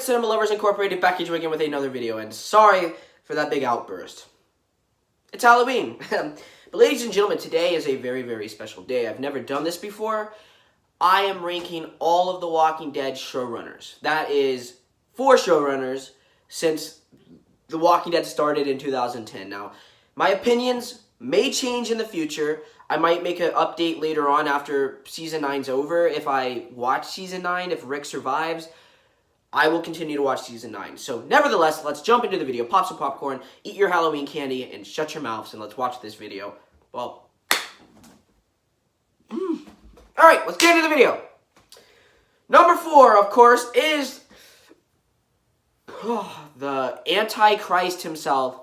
Cinema Lovers Incorporated back here again with another video, and sorry for that big outburst. It's Halloween. But ladies and gentlemen, today is a very, very special day. I've never done this before. I am ranking all of the Walking Dead showrunners. That is 4 showrunners since The Walking Dead started in 2010. Now, my opinions may change in the future. I might make an update later on after Season 9's over. If I watch Season 9, if Rick survives, I will continue to watch Season 9. So, nevertheless, let's jump into the video. Pop some popcorn, eat your Halloween candy, and shut your mouths, and let's watch this video. Well, Alright, let's get into the video. Number 4, of course, is the Antichrist himself,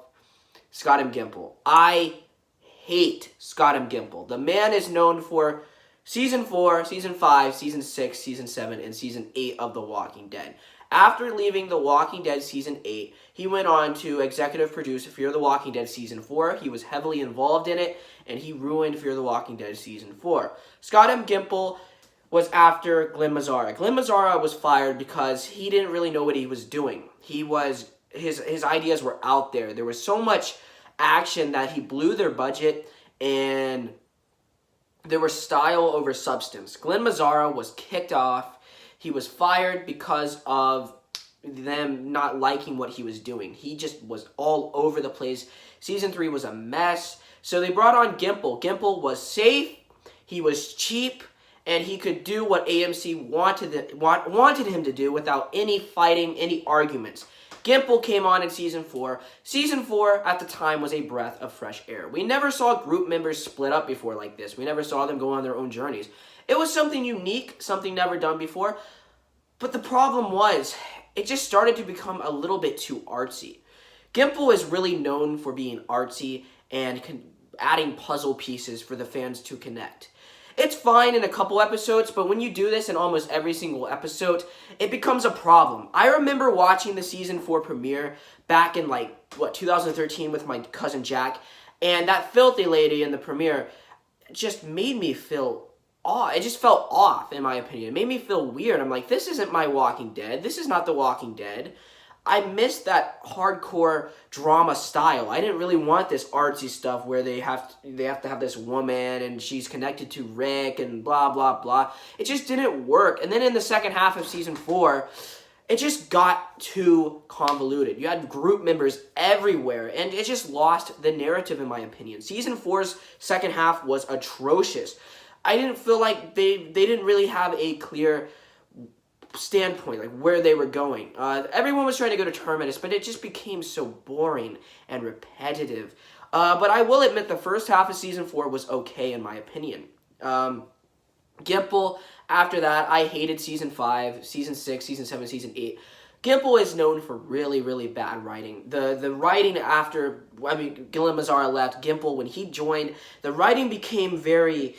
Scott M. Gimple. I hate Scott M. Gimple. The man is known for Season 4, Season 5, Season 6, Season 7, and Season 8 of The Walking Dead. After leaving The Walking Dead Season 8, he went on to executive produce Fear the Walking Dead Season 4. He was heavily involved in it, and he ruined Fear the Walking Dead Season 4. Scott M. Gimple was after Glenn Mazzara. Glenn Mazzara was fired because he didn't really know what he was doing. His ideas were out there. There was so much action that he blew their budget, and there was style over substance. Glenn Mazzara was kicked off. He was fired because of them not liking what he was doing. He just was all over the place. Season 3 was a mess. So they brought on Gimple. Gimple was safe, he was cheap, and he could do what AMC wanted him to do without any fighting, any arguments. Gimple came on in Season 4. Season 4, at the time, was a breath of fresh air. We never saw group members split up before like this. We never saw them go on their own journeys. It was something unique, something never done before. But the problem was, it just started to become a little bit too artsy. Gimple is really known for being artsy and adding puzzle pieces for the fans to connect. It's fine in a couple episodes, but when you do this in almost every single episode, it becomes a problem. I remember watching the Season 4 premiere back in, 2013 with my cousin Jack, and that filthy lady in the premiere just made me feel off. It just felt off, in my opinion. It made me feel weird. I'm like, this isn't my Walking Dead. This is not The Walking Dead. I missed that hardcore drama style. I didn't really want this artsy stuff where they have to have this woman and she's connected to Rick and blah, blah, blah. It just didn't work. And then in the second half of Season 4, it just got too convoluted. You had group members everywhere, and it just lost the narrative, in my opinion. Season 4's second half was atrocious. I didn't feel like they didn't really have a clear standpoint, like where they were going. Everyone was trying to go to Terminus, but it just became so boring and repetitive. But I will admit the first half of Season 4 was okay, in my opinion. Gimple, after that, I hated Season 5, Season 6, Season 7, Season 8. Gimple is known for really, really bad writing. The writing after, Glenn Mazzara left, Gimple, when he joined, the writing became very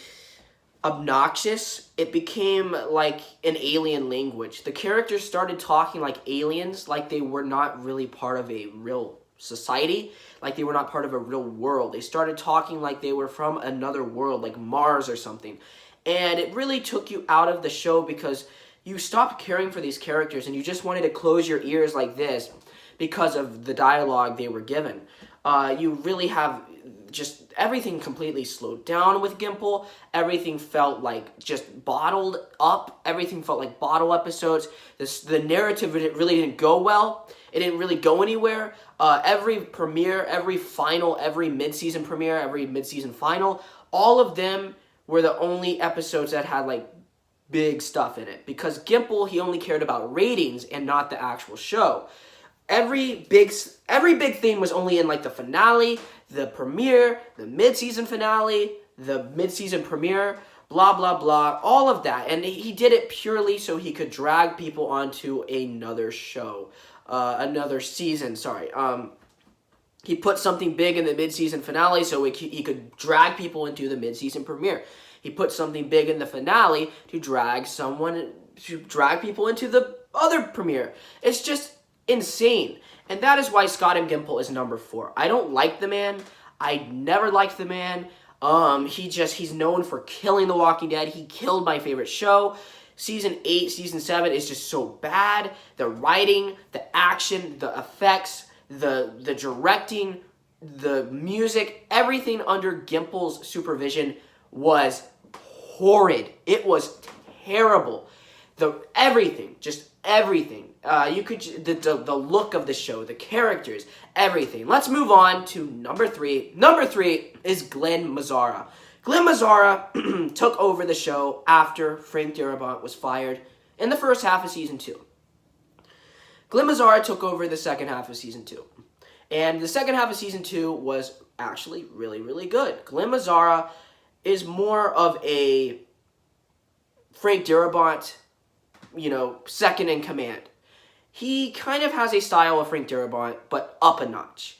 obnoxious. It became like an alien language. The characters started talking like aliens, like they were not really part of a real society, like they were not part of a real world. They started talking like they were from another world, like Mars or something. And it really took you out of the show because you stopped caring for these characters and you just wanted to close your ears like this because of the dialogue they were given. You really have just everything completely slowed down with Gimple. Everything felt like just bottled up. Everything felt like bottle episodes. The narrative really didn't go well. It didn't really go anywhere. Every premiere, every final, every mid-season premiere, every mid-season final, all of them were the only episodes that had like big stuff in it. Because Gimple, he only cared about ratings and not the actual show. Every big thing was only in like the finale, the premiere, the mid-season finale, the mid-season premiere, blah, blah, blah, all of that. And he did it purely so he could drag people onto another show, another season, sorry. He put something big in the mid-season finale so he could drag people into the mid-season premiere. He put something big in the finale to drag people into the other premiere. It's just insane. And that is why Scott M. Gimple is number 4. I don't like the man. I never liked the man. He's known for killing The Walking Dead. He killed my favorite show. Season 8, Season 7 is just so bad. The writing, the action, the effects, the directing, the music, everything under Gimple's supervision was horrid. It was terrible. Just everything. The look of the show, the characters, everything. Let's move on to number 3. Number 3 is Glenn Mazzara. Glenn Mazzara took over the show after Frank Darabont was fired in the first half of Season 2. Glenn Mazzara took over the second half of Season 2. And the second half of Season 2 was actually really, really good. Glenn Mazzara is more of a Frank Darabont, second in command. He kind of has a style of Frank Darabont, but up a notch.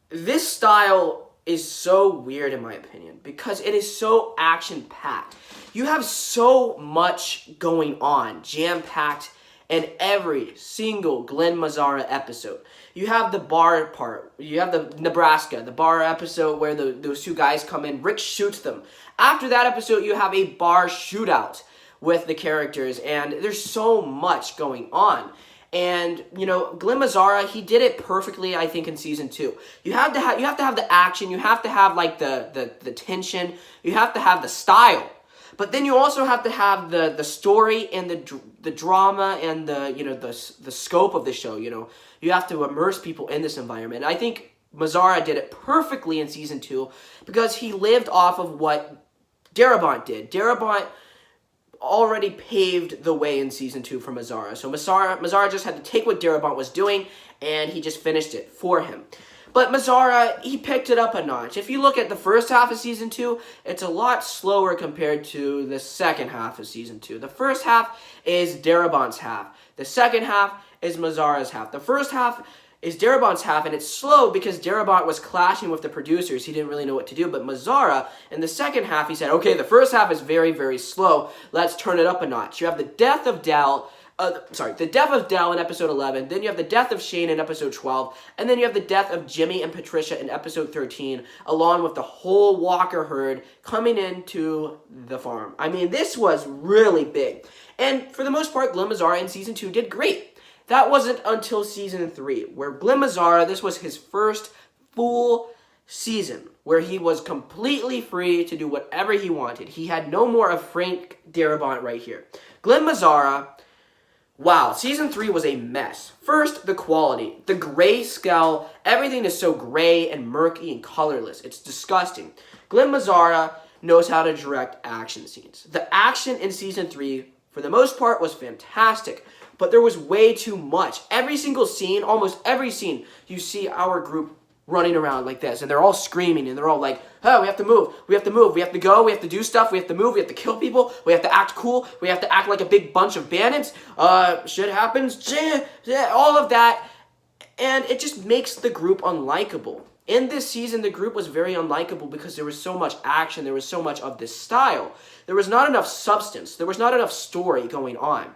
This style is so weird in my opinion because it is so action-packed. You have so much going on, jam-packed in every single Glenn Mazzara episode. You have the bar part. You have the Nebraska, the bar episode where those two guys come in. Rick shoots them. After that episode, you have a bar shootout with the characters, and there's so much going on. And, Glenn Mazzara, he did it perfectly, I think, in Season 2. You have to have the action, you have to have, the tension, you have to have the style. But then you also have to have the story and the drama and the scope of the show, You have to immerse people in this environment. And I think Mazzara did it perfectly in Season 2 because he lived off of what Darabont did. Darabont already paved the way in Season 2 for Mazzara. So Mazzara just had to take what Darabont was doing, and he just finished it for him. But Mazzara, he picked it up a notch. If you look at the first half of Season 2, it's a lot slower compared to the second half of Season 2. The first half is Darabont's half. The second half is Mazzara's half. The first half is Darabont's half, and it's slow because Darabont was clashing with the producers. He didn't really know what to do. But Mazzara, in the second half, he said, okay, the first half is very, very slow. Let's turn it up a notch. You have the death of Dell in episode 11. Then you have the death of Shane in episode 12. And then you have the death of Jimmy and Patricia in episode 13, along with the whole Walker herd coming into the farm. I mean, this was really big. And for the most part, Glenn Mazzara in Season 2 did great. That wasn't until Season 3, where Glenn Mazzara, this was his first full season, where he was completely free to do whatever he wanted. He had no more of Frank Darabont right here. Glenn Mazzara, wow, Season 3 was a mess. First, the quality. The grayscale, everything is so gray and murky and colorless. It's disgusting. Glenn Mazzara knows how to direct action scenes. The action in Season 3, for the most part, was fantastic. But there was way too much. Every single scene, almost every scene, you see our group running around like this. And they're all screaming. And they're all like, oh, we have to move. We have to move. We have to go. We have to do stuff. We have to move. We have to kill people. We have to act cool. We have to act like a big bunch of bandits. Shit happens. All of that. And it just makes the group unlikable. In this season, the group was very unlikable because there was so much action. There was so much of this style. There was not enough substance. There was not enough story going on.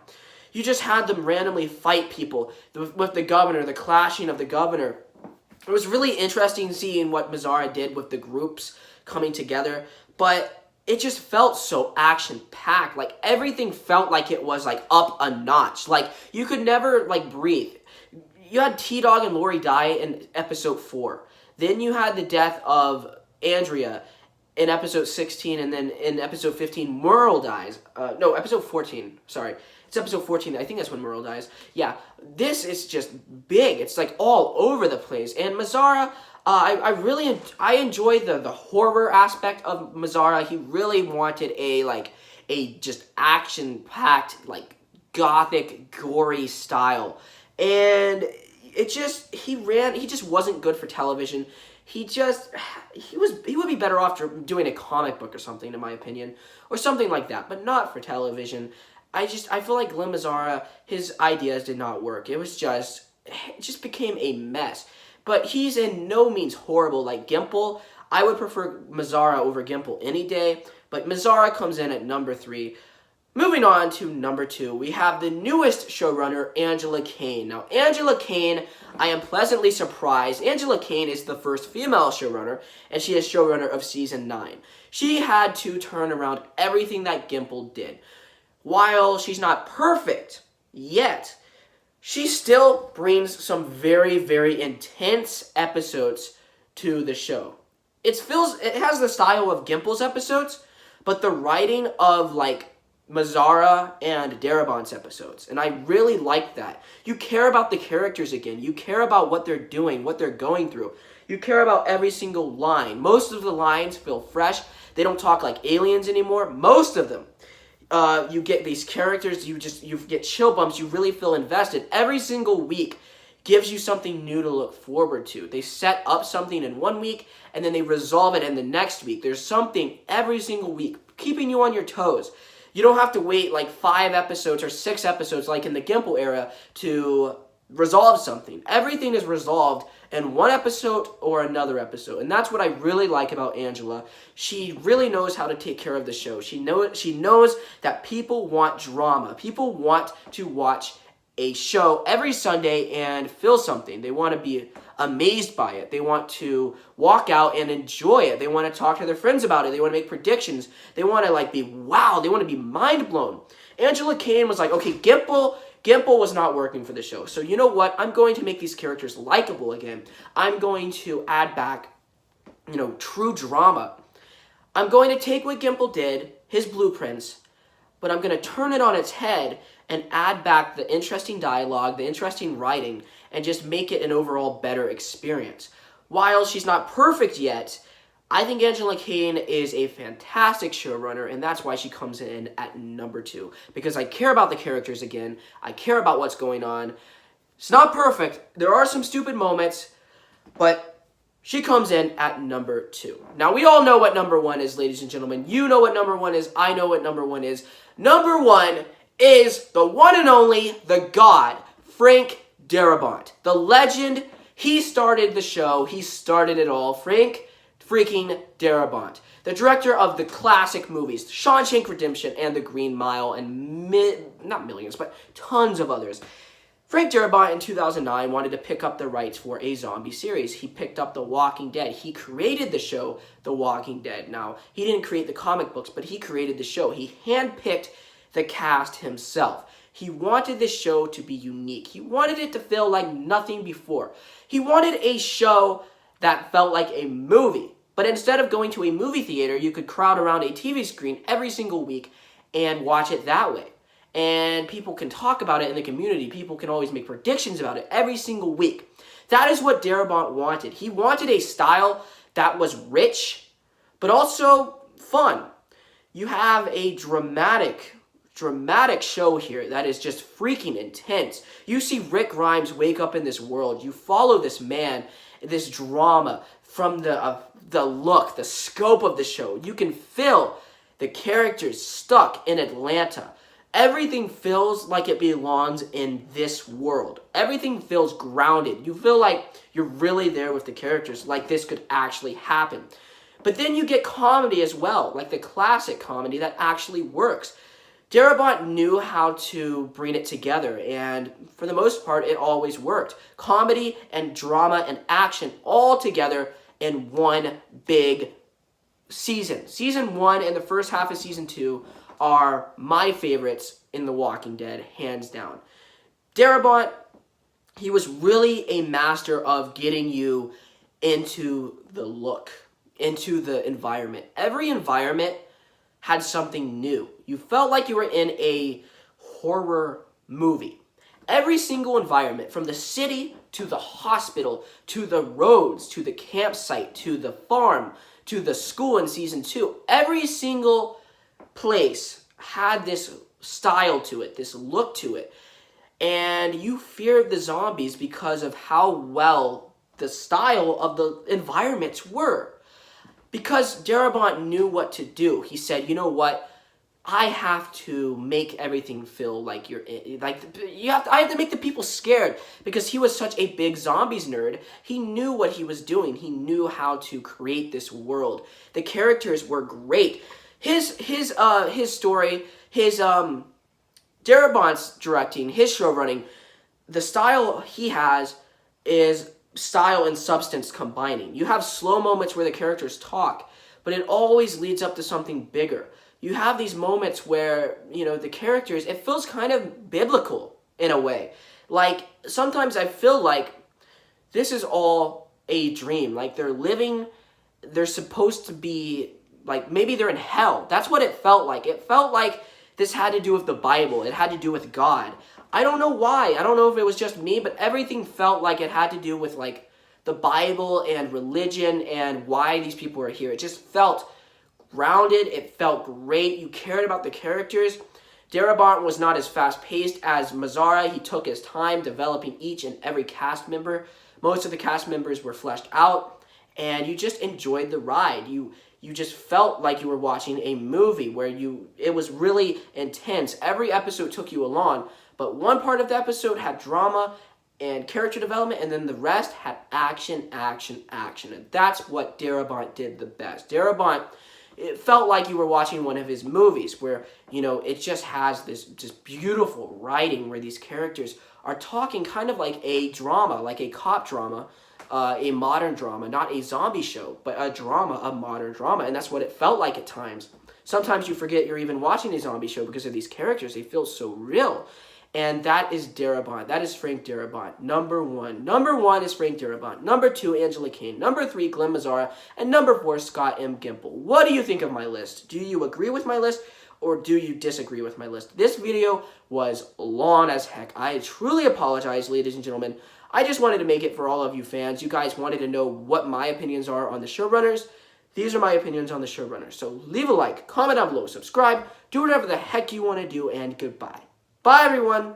You just had them randomly fight people with the governor, the clashing of the governor. It was really interesting seeing what Mazzara did with the groups coming together, but it just felt so action-packed. Like, everything felt like it was, up a notch. Like, you could never, breathe. You had T-Dog and Lori die in episode 4. Then you had the death of Andrea in episode 16, and then in episode 15, Merle dies. Episode 14, sorry. It's episode 14. I think that's when Merle dies. Yeah, this is just big. It's all over the place. And Mazzara, I enjoyed the horror aspect of Mazzara. He really wanted a just action-packed, gothic, gory style. And he just wasn't good for television. He would be better off doing a comic book or something, in my opinion, or something like that, but not for television. I feel like Glenn Mazzara, his ideas did not work. It just became a mess. But he's in no means horrible like Gimple. I would prefer Mazzara over Gimple any day, but Mazzara comes in at number 3. Moving on to number 2, we have the newest showrunner, Angela Kane. Now, Angela Kane, I am pleasantly surprised. Angela Kane is the first female showrunner, and she is showrunner of Season 9. She had to turn around everything that Gimple did. while she's not perfect yet, she still brings some very, very intense episodes to the show. It has the style of Gimple's episodes, but the writing of like Mazzara and Darabont's episodes. And I really like that. You care about the characters again. You care about what they're doing, what they're going through. You care about every single line. Most of the lines feel fresh. They don't talk like aliens anymore. Most of them. You get these characters, you get chill bumps, you really feel invested. Every single week gives you something new to look forward to. They set up something in one week, and then they resolve it in the next week. There's something every single week, keeping you on your toes. You don't have to wait like 5 episodes or 6 episodes like in the Gimple era to resolve something. Everything is resolved in one episode or another episode. And that's what I really like about Angela. She really knows how to take care of the show. She knows that people want drama. People want to watch a show every Sunday and feel something. They want to be amazed by it. They want to walk out and enjoy it. They want to talk to their friends about it. They want to make predictions. They want to be wow. They want to be mind blown. Angela Kane was like, okay, Gimple was not working for the show. So you know what? I'm going to make these characters likable again. I'm going to add back, true drama. I'm going to take what Gimple did, his blueprints, but I'm going to turn it on its head and add back the interesting dialogue, the interesting writing, and just make it an overall better experience. While she's not perfect yet, I think Angela Kane is a fantastic showrunner, and that's why she comes in at number 2. Because I care about the characters again. I care about what's going on. It's not perfect. There are some stupid moments, but she comes in at number 2. Now, we all know what number 1 is, ladies and gentlemen. You know what number 1 is. I know what number 1 is. Number 1 is the one and only, the God, Frank Darabont. The legend. He started the show. He started it all. Frank freaking Darabont, the director of the classic movies, Shawshank Redemption and The Green Mile, and not millions, but tons of others. Frank Darabont in 2009 wanted to pick up the rights for a zombie series. He picked up The Walking Dead. He created the show The Walking Dead. Now, he didn't create the comic books, but he created the show. He handpicked the cast himself. He wanted this show to be unique. He wanted it to feel like nothing before. He wanted a show that felt like a movie. But instead of going to a movie theater, you could crowd around a TV screen every single week and watch it that way. And people can talk about it in the community. People can always make predictions about it every single week. That is what Darabont wanted. He wanted a style that was rich, but also fun. You have a dramatic show here that is just freaking intense. You see Rick Grimes wake up in this world. You follow this man, this drama, from the look, the scope of the show. You can feel the characters stuck in Atlanta. Everything feels like it belongs in this world. Everything feels grounded. You feel like you're really there with the characters, like this could actually happen. But then you get comedy as well, like the classic comedy that actually works. Darabont knew how to bring it together, and for the most part, it always worked. Comedy and drama and action all together in one big season. Season 1 and the first half of Season 2 are my favorites in The Walking Dead, hands down. Darabont, he was really a master of getting you into the look, into the environment. Every environment had something new. You felt like you were in a horror movie. Every single environment, from the city to the hospital, to the roads, to the campsite, to the farm, to the school in Season 2, every single place had this style to it, this look to it. And you feared the zombies because of how well the style of the environments were. Because Darabont knew what to do. He said, you know what? I have to make everything feel like I have to make the people scared, because he was such a big zombies nerd. He knew what he was doing. He knew how to create this world. The characters were great. His story, Darabont's directing, his show running, the style he has is style and substance combining. You have slow moments where the characters talk, but it always leads up to something bigger. you have these moments where, you know, the characters, it feels kind of biblical in a way. Like, sometimes I feel like this is all a dream. Like, they're supposed to be, like, maybe they're in hell. That's what it felt like. It felt like this had to do with the Bible. It had to do with God. I don't know why. I don't know if it was just me, but everything felt like it had to do with, like, the Bible and religion and why these people are here. It just felt grounded. It felt great. You cared about the characters. Darabont was not as fast-paced as Mazzara. He took his time developing each and every cast member. Most of the cast members were fleshed out, and you just enjoyed the ride. You just felt like you were watching a movie where it was really intense. Every episode took you along, but one part of the episode had drama and character development, and then the rest had action, action, action. And that's what Darabont did the best. Darabont, it felt like you were watching one of his movies where, you know, it just has this just beautiful writing where these characters are talking kind of like a drama, like a cop drama, a modern drama, not a zombie show, but a drama, a modern drama. And that's what it felt like at times. Sometimes you forget you're even watching a zombie show because of these characters. They feel so real. And that is Darabont. That is Frank Darabont. Number one. Number one is Frank Darabont. Number two, Angela Kane. Number three, Glenn Mazzara. And number four, Scott M. Gimple. What do you think of my list? Do you agree with my list or do you disagree with my list? This video was long as heck. I truly apologize, ladies and gentlemen. I just wanted to make it for all of you fans. You guys wanted to know what my opinions are on the showrunners. These are my opinions on the showrunners. So leave a like, comment down below, subscribe, do whatever the heck you want to do, and goodbye. Bye, everyone.